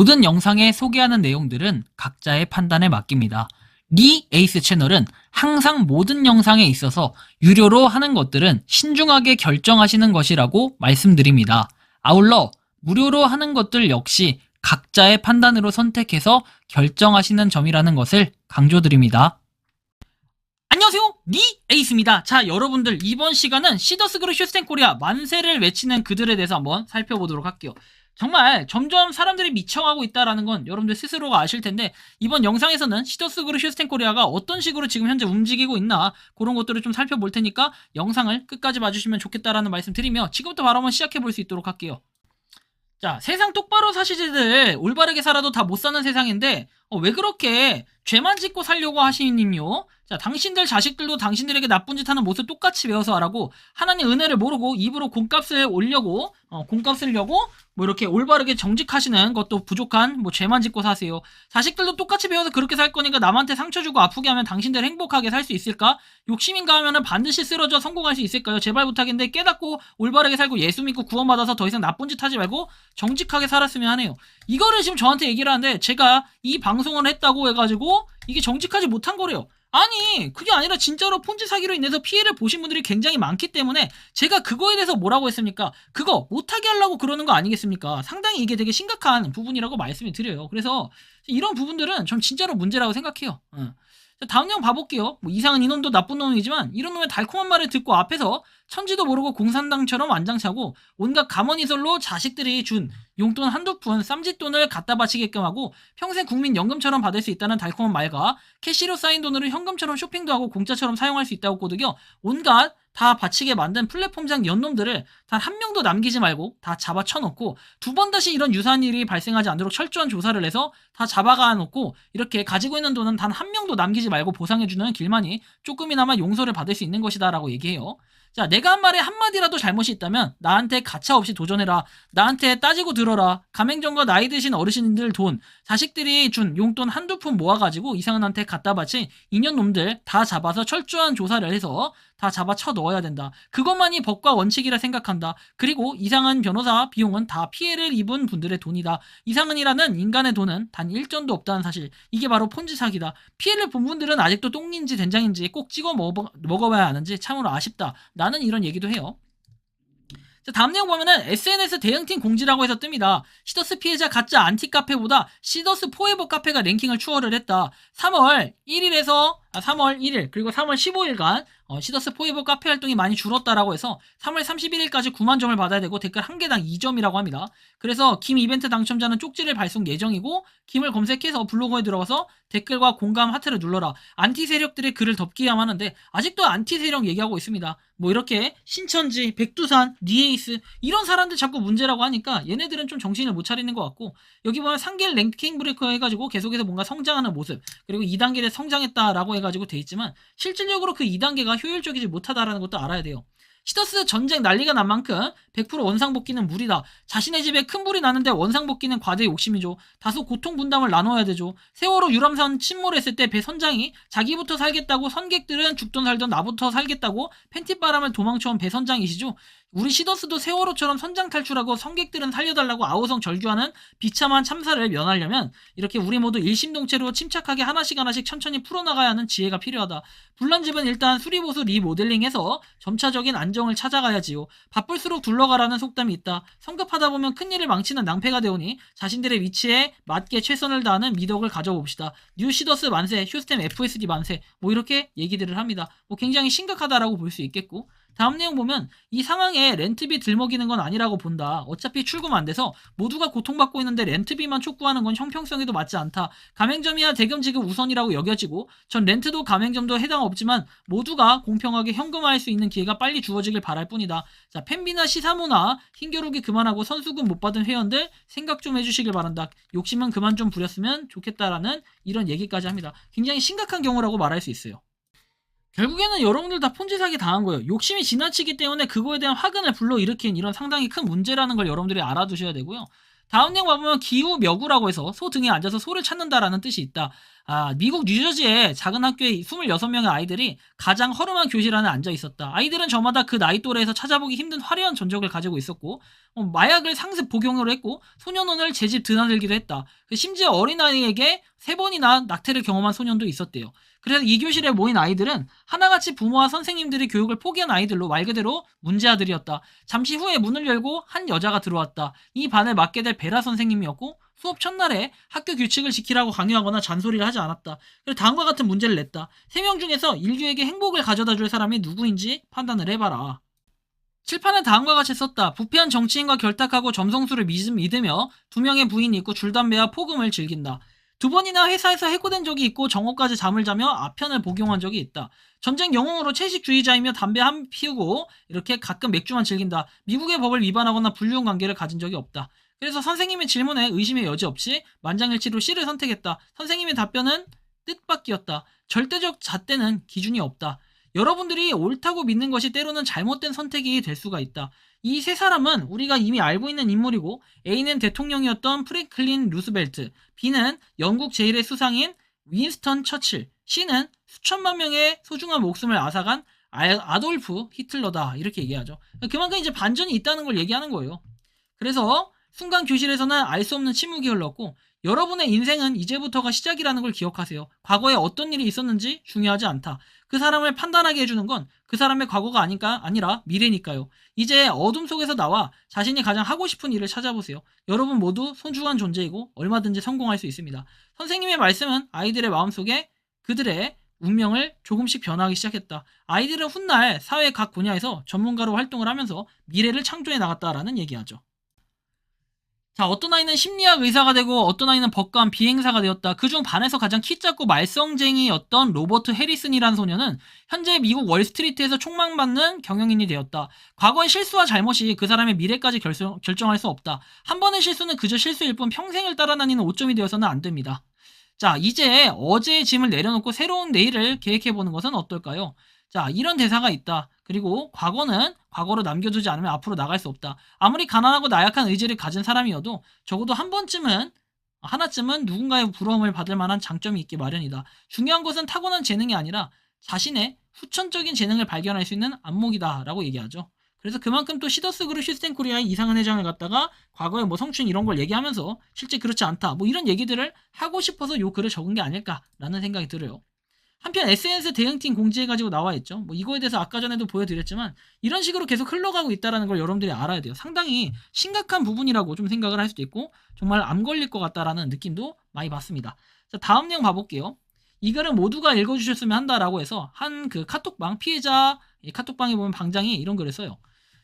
모든 영상에 소개하는 내용들은 각자의 판단에 맡깁니다. 리 에이스 채널은 항상 모든 영상에 있어서 유료로 하는 것들은 신중하게 결정하시는 것이라고 말씀드립니다. 아울러 무료로 하는 것들 역시 각자의 판단으로 선택해서 결정하시는 점이라는 것을 강조드립니다. 안녕하세요, 리 에이스입니다. 자, 여러분들 이번 시간은 시더스그룹 휴스텐코리아 만세를 외치는 그들에 대해서 한번 살펴보도록 할게요. 정말 점점 사람들이 미쳐가고 있다는 건 여러분들 스스로가 아실 텐데, 이번 영상에서는 시더스그룹 휴스텐코리아가 어떤 식으로 지금 현재 움직이고 있나, 그런 것들을 좀 살펴볼 테니까 영상을 끝까지 봐주시면 좋겠다라는 말씀 드리며 지금부터 바로 한번 시작해 볼 수 있도록 할게요. 자, 세상 똑바로 사시지들 올바르게 살아도 다 못 사는 세상인데 왜 그렇게 죄만 짓고 살려고 하시님요? 자, 당신들 자식들도 당신들에게 나쁜 짓 하는 모습 똑같이 배워서 하라고, 하나님 은혜를 모르고 입으로 공값을 올려고 공값을 려고 뭐 이렇게 올바르게 정직하시는 것도 부족한 뭐 죄만 짓고 사세요. 자식들도 똑같이 배워서 그렇게 살 거니까 남한테 상처 주고 아프게 하면 당신들 행복하게 살 수 있을까? 욕심인가 하면은 반드시 쓰러져 성공할 수 있을까요? 제발 부탁인데 깨닫고 올바르게 살고 예수 믿고 구원받아서 더 이상 나쁜 짓 하지 말고 정직하게 살았으면 하네요. 이거를 지금 저한테 얘기를 하는데, 제가 이 방송을 했다고 해가지고 이게 정직하지 못한 거래요. 아니, 그게 아니라 진짜로 폰지 사기로 인해서 피해를 보신 분들이 굉장히 많기 때문에 제가 그거에 대해서 뭐라고 했습니까? 그거 못하게 하려고 그러는 거 아니겠습니까? 상당히 이게 되게 심각한 부분이라고 말씀을 드려요. 그래서 이런 부분들은 전 진짜로 문제라고 생각해요. 자, 다음 내용 봐볼게요. 뭐 이상한 이놈도 나쁜 놈이지만 이런 놈의 달콤한 말을 듣고 앞에서 천지도 모르고 공산당처럼 완장차고 온갖 가머니설로 자식들이 준 용돈 한두 푼 쌈짓돈을 갖다 바치게끔 하고 평생 국민연금처럼 받을 수 있다는 달콤한 말과 캐시로 쌓인 돈으로 현금처럼 쇼핑도 하고 공짜처럼 사용할 수 있다고 꼬드겨 온갖 다 바치게 만든 플랫폼장 연놈들을 단 한 명도 남기지 말고 다 잡아 쳐놓고, 두 번 다시 이런 유사한 일이 발생하지 않도록 철저한 조사를 해서 다 잡아가 놓고, 이렇게 가지고 있는 돈은 단 한 명도 남기지 말고 보상해주는 길만이 조금이나마 용서를 받을 수 있는 것이다 라고 얘기해요. 자, 내가 한 말에 한마디라도 잘못이 있다면 나한테 가차 없이 도전해라. 나한테 따지고 들어라. 가맹점과 나이 드신 어르신들 돈, 자식들이 준 용돈 한두 푼 모아가지고 이상한한테 갖다 바친 인연놈들 다 잡아서 철저한 조사를 해서 다 잡아 쳐 넣어야 된다. 그것만이 법과 원칙이라 생각한다. 그리고 이상한 변호사 비용은 다 피해를 입은 분들의 돈이다. 이상한이라는 인간의 돈은 단 1전도 없다는 사실. 이게 바로 폰지 사기다. 피해를 본 분들은 아직도 똥인지 된장인지 꼭 찍어 먹어봐야 하는지 참으로 아쉽다. 나는 이런 얘기도 해요. 자, 다음 내용 보면은 SNS 대응팀 공지라고 해서 뜹니다. 시더스 피해자 가짜 안티 카페보다 시더스 포에버 카페가 랭킹을 추월을 했다. 3월 1일 그리고 3월 15일간 시더스 포에버 카페 활동이 많이 줄었다라고 해서 3월 31일까지 9만 점을 받아야 되고 댓글 한 개당 2점이라고 합니다. 그래서 김 이벤트 당첨자는 쪽지를 발송 예정이고, 김을 검색해서 블로그에 들어가서 댓글과 공감 하트를 눌러라. 안티 세력들의 글을 덮기야만 하는데 아직도 안티 세력 얘기하고 있습니다. 뭐 이렇게 신천지, 백두산, 리에이스 이런 사람들 자꾸 문제라고 하니까 얘네들은 좀 정신을 못 차리는 것 같고, 여기 보면 상계 랭킹 브레이커 해가지고 계속해서 뭔가 성장하는 모습, 그리고 2단계를 성장했다라고 해가지고 돼 있지만 실질적으로 그 2단계가 효율적이지 못하다라는 것도 알아야 돼요. 시더스 전쟁 난리가 난 만큼 100% 원상복귀는 무리다. 자신의 집에 큰 불이 나는데 원상복귀는 과대의 욕심이죠. 다소 고통 분담을 나눠야 되죠. 세월호 유람선 침몰했을 때 배 선장이 자기부터 살겠다고, 선객들은 죽던 살던 나부터 살겠다고 팬티바람을 도망쳐온 배 선장이시죠. 우리 시더스도 세월호처럼 선장 탈출하고 선객들은 살려달라고 아우성 절규하는 비참한 참사를 면하려면 이렇게 우리 모두 일심동체로 침착하게 하나씩 천천히 풀어나가야 하는 지혜가 필요하다. 불난 집은 일단 수리보수 리모델링해서 점차적인 안정을 찾아가야지요. 바쁠수록 둘러가라는 속담이 있다. 성급하다 보면 큰일을 망치는 낭패가 되오니 자신들의 위치에 맞게 최선을 다하는 미덕을 가져봅시다. 뉴 시더스 만세, 휴스템 FSD 만세, 뭐 이렇게 얘기들을 합니다. 뭐 굉장히 심각하다라고 볼 수 있겠고, 다음 내용 보면 이 상황에 렌트비 들먹이는 건 아니라고 본다. 어차피 출금 안 돼서 모두가 고통받고 있는데 렌트비만 촉구하는 건 형평성에도 맞지 않다. 가맹점이야 대금 지급 우선이라고 여겨지고, 전 렌트도 가맹점도 해당 없지만 모두가 공평하게 현금화할 수 있는 기회가 빨리 주어지길 바랄 뿐이다. 자, 팬비나 시사모나 힘겨루기 그만하고 선수금 못 받은 회원들 생각 좀 해주시길 바란다. 욕심은 그만 좀 부렸으면 좋겠다라는 이런 얘기까지 합니다. 굉장히 심각한 경우라고 말할 수 있어요. 결국에는 여러분들 다 폰지 사기 당한 거예요. 욕심이 지나치기 때문에 그거에 대한 화근을 불러일으킨 이런 상당히 큰 문제라는 걸 여러분들이 알아두셔야 되고요. 다음 내용 봐보면 기우묘구라고 해서 소 등에 앉아서 소를 찾는다라는 뜻이 있다. 미국 뉴저지의 작은 학교에 26명의 아이들이 가장 허름한 교실 안에 앉아 있었다. 아이들은 저마다 그 나이 또래에서 찾아보기 힘든 화려한 전적을 가지고 있었고, 마약을 상습 복용을 했고, 소년원을 재집 드나들기도 했다. 심지어 어린아이에게 3번이나 낙태를 경험한 소년도 있었대요. 그래서 이 교실에 모인 아이들은 하나같이 부모와 선생님들이 교육을 포기한 아이들로 말 그대로 문제아들이었다. 잠시 후에 문을 열고 한 여자가 들어왔다. 이 반을 맡게 될 베라 선생님이었고, 수업 첫날에 학교 규칙을 지키라고 강요하거나 잔소리를 하지 않았다. 그래서 다음과 같은 문제를 냈다. 3명 중에서 인류에게 행복을 가져다 줄 사람이 누구인지 판단을 해봐라. 칠판에 다음과 같이 썼다. 부패한 정치인과 결탁하고 점성술을 믿으며 2명의 부인이 있고 줄담배와 폭음을 즐긴다. 2번이나 회사에서 해고된 적이 있고 정오까지 잠을 자며 아편을 복용한 적이 있다. 전쟁 영웅으로 채식주의자이며 담배 한 피우고 이렇게 가끔 맥주만 즐긴다. 미국의 법을 위반하거나 불륜 관계를 가진 적이 없다. 그래서 선생님의 질문에 의심의 여지 없이 만장일치로 C를 선택했다. 선생님의 답변은 뜻밖이었다. 절대적 잣대는 기준이 없다. 여러분들이 옳다고 믿는 것이 때로는 잘못된 선택이 될 수가 있다. 이 세 사람은 우리가 이미 알고 있는 인물이고, A는 대통령이었던 프랭클린 루스벨트, B는 영국 제1의 수상인 윈스턴 처칠, C는 수천만 명의 소중한 목숨을 앗아간 아돌프 히틀러다. 이렇게 얘기하죠. 그만큼 이제 반전이 있다는 걸 얘기하는 거예요. 그래서 순간 교실에서는 알 수 없는 침묵이 흘렀고, 여러분의 인생은 이제부터가 시작이라는 걸 기억하세요. 과거에 어떤 일이 있었는지 중요하지 않다. 그 사람을 판단하게 해주는 건 그 사람의 과거가 아니라 미래니까요. 이제 어둠 속에서 나와 자신이 가장 하고 싶은 일을 찾아보세요. 여러분 모두 소중한 존재이고 얼마든지 성공할 수 있습니다. 선생님의 말씀은 아이들의 마음속에 그들의 운명을 조금씩 변화하기 시작했다. 아이들은 훗날 사회 각 분야에서 전문가로 활동을 하면서 미래를 창조해 나갔다라는 얘기하죠. 자, 어떤 아이는 심리학 의사가 되고 어떤 아이는 법관 비행사가 되었다. 그중 반에서 가장 키 작고 말썽쟁이였던 로버트 해리슨이라는 소녀는 현재 미국 월스트리트에서 촉망받는 경영인이 되었다. 과거의 실수와 잘못이 그 사람의 미래까지 결정할 수 없다. 한 번의 실수는 그저 실수일 뿐 평생을 따라다니는 오점이 되어서는 안 됩니다. 자, 이제 어제의 짐을 내려놓고 새로운 내일을 계획해보는 것은 어떨까요? 자, 이런 대사가 있다. 그리고 과거는 과거로 남겨두지 않으면 앞으로 나갈 수 없다. 아무리 가난하고 나약한 의지를 가진 사람이어도 적어도 하나쯤은 누군가의 부러움을 받을 만한 장점이 있기 마련이다. 중요한 것은 타고난 재능이 아니라 자신의 후천적인 재능을 발견할 수 있는 안목이다 라고 얘기하죠. 그래서 그만큼 또 시더스 그룹 시스템코리아의 이상한 회장을 갖다가 과거에 성추행 이런 걸 얘기하면서 실제 그렇지 않다. 이런 얘기들을 하고 싶어서 요 글을 적은 게 아닐까라는 생각이 들어요. 한편 SNS 대응팀 공지해가지고 나와 있죠. 이거에 대해서 아까 전에도 보여드렸지만 이런 식으로 계속 흘러가고 있다는 걸 여러분들이 알아야 돼요. 상당히 심각한 부분이라고 좀 생각을 할 수도 있고 정말 암 걸릴 것 같다라는 느낌도 많이 받습니다. 자, 다음 내용 봐볼게요. 이 글은 모두가 읽어주셨으면 한다라고 해서 한 그 카톡방 피해자 카톡방에 보면 방장이 이런 글을 써요.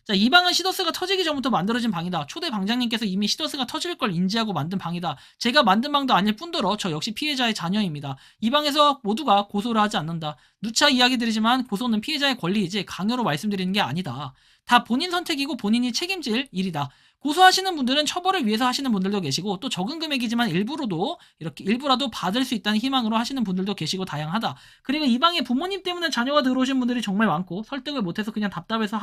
자, 이 방은 시더스가 터지기 전부터 만들어진 방이다. 초대 방장님께서 이미 시더스가 터질 걸 인지하고 만든 방이다. 제가 만든 방도 아닐 뿐더러 저 역시 피해자의 자녀입니다. 이 방에서 모두가 고소를 하지 않는다. 누차 이야기 드리지만 고소는 피해자의 권리이지 강요로 말씀드리는 게 아니다. 다 본인 선택이고 본인이 책임질 일이다. 고소하시는 분들은 처벌을 위해서 하시는 분들도 계시고 또 적은 금액이지만 일부라도 받을 수 있다는 희망으로 하시는 분들도 계시고 다양하다. 그리고 이 방에 부모님 때문에 자녀가 들어오신 분들이 정말 많고 설득을 못해서 그냥 답답해서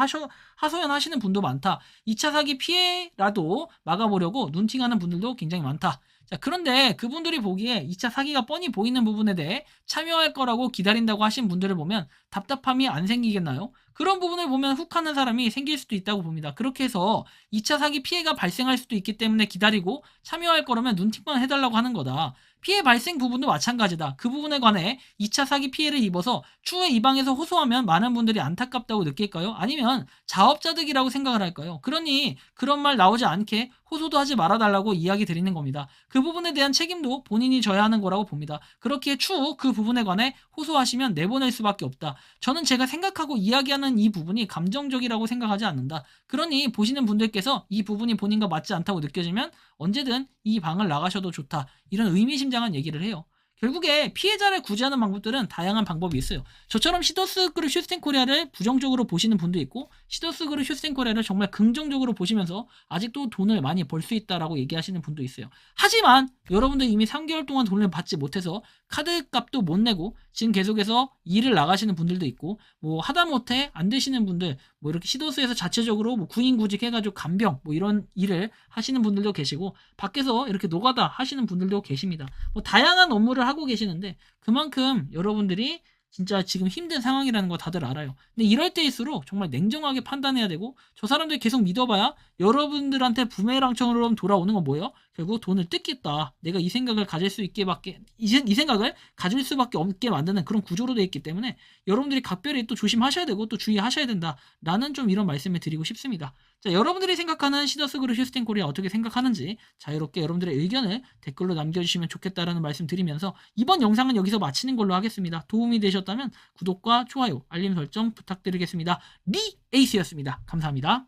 하소연하시는 분도 많다. 2차 사기 피해라도 막아보려고 눈팅하는 분들도 굉장히 많다. 자, 그런데 그분들이 보기에 2차 사기가 뻔히 보이는 부분에 대해 참여할 거라고 기다린다고 하신 분들을 보면 답답함이 안 생기겠나요? 그런 부분을 보면 훅하는 사람이 생길 수도 있다고 봅니다. 그렇게 해서 2차 사기 피해가 발생할 수도 있기 때문에 기다리고 참여할 거라면 눈팅만 해달라고 하는 거다. 피해 발생 부분도 마찬가지다. 그 부분에 관해 2차 사기 피해를 입어서 추후에 이 방에서 호소하면 많은 분들이 안타깝다고 느낄까요? 아니면 자업자득이라고 생각을 할까요? 그러니 그런 말 나오지 않게 호소도 하지 말아달라고 이야기 드리는 겁니다. 그 부분에 대한 책임도 본인이 져야 하는 거라고 봅니다. 그렇기에 추후 그 부분에 관해 호소하시면 내보낼 수밖에 없다. 저는 제가 생각하고 이야기하는 이 부분이 감정적이라고 생각하지 않는다. 그러니 보시는 분들께서 이 부분이 본인과 맞지 않다고 느껴지면 언제든 이 방을 나가셔도 좋다. 이런 의미심장한 얘기를 해요. 결국에 피해자를 구제하는 방법들은 다양한 방법이 있어요. 저처럼 시더스 그룹 슈스텐코리아를 부정적으로 보시는 분도 있고, 시더스 그룹 슈스텐코리아를 정말 긍정적으로 보시면서 아직도 돈을 많이 벌 수 있다라고 얘기하시는 분도 있어요. 하지만 여러분들 이미 3개월 동안 돈을 받지 못해서 카드 값도 못 내고 지금 계속해서 일을 나가시는 분들도 있고, 뭐 하다못해 안 되시는 분들, 뭐 이렇게 시더스에서 자체적으로 뭐 구인구직 해가지고 간병 뭐 이런 일을 하시는 분들도 계시고, 밖에서 이렇게 노가다 하시는 분들도 계십니다. 뭐 다양한 업무를 하고 계시는데 그만큼 여러분들이 진짜 지금 힘든 상황이라는 거 다들 알아요. 근데 이럴 때일수록 정말 냉정하게 판단해야 되고, 저 사람들 계속 믿어봐야 여러분들한테 부메랑처럼 돌아오는 건 뭐예요? 결국 돈을 뜯겠다. 내가 이 생각을 가질 수 있게밖에, 이 생각을 가질 수밖에 없게 만드는 그런 구조로 되어 있기 때문에 여러분들이 각별히 또 조심하셔야 되고 또 주의하셔야 된다. 라는 좀 이런 말씀을 드리고 싶습니다. 자, 여러분들이 생각하는 시더스 그룹 휴스텐 코리아 어떻게 생각하는지 자유롭게 여러분들의 의견을 댓글로 남겨주시면 좋겠다라는 말씀 드리면서 이번 영상은 여기서 마치는 걸로 하겠습니다. 도움이 되셨다면 구독과 좋아요, 알림 설정 부탁드리겠습니다. 리 에이스였습니다. 감사합니다.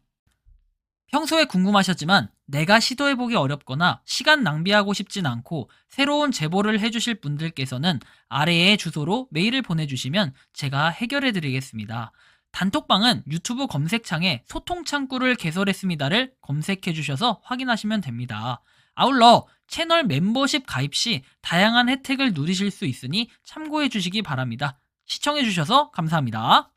평소에 궁금하셨지만 내가 시도해보기 어렵거나 시간 낭비하고 싶진 않고 새로운 제보를 해주실 분들께서는 아래의 주소로 메일을 보내주시면 제가 해결해드리겠습니다. 단톡방은 유튜브 검색창에 소통창구를 개설했습니다를 검색해주셔서 확인하시면 됩니다. 아울러 채널 멤버십 가입 시 다양한 혜택을 누리실 수 있으니 참고해주시기 바랍니다. 시청해주셔서 감사합니다.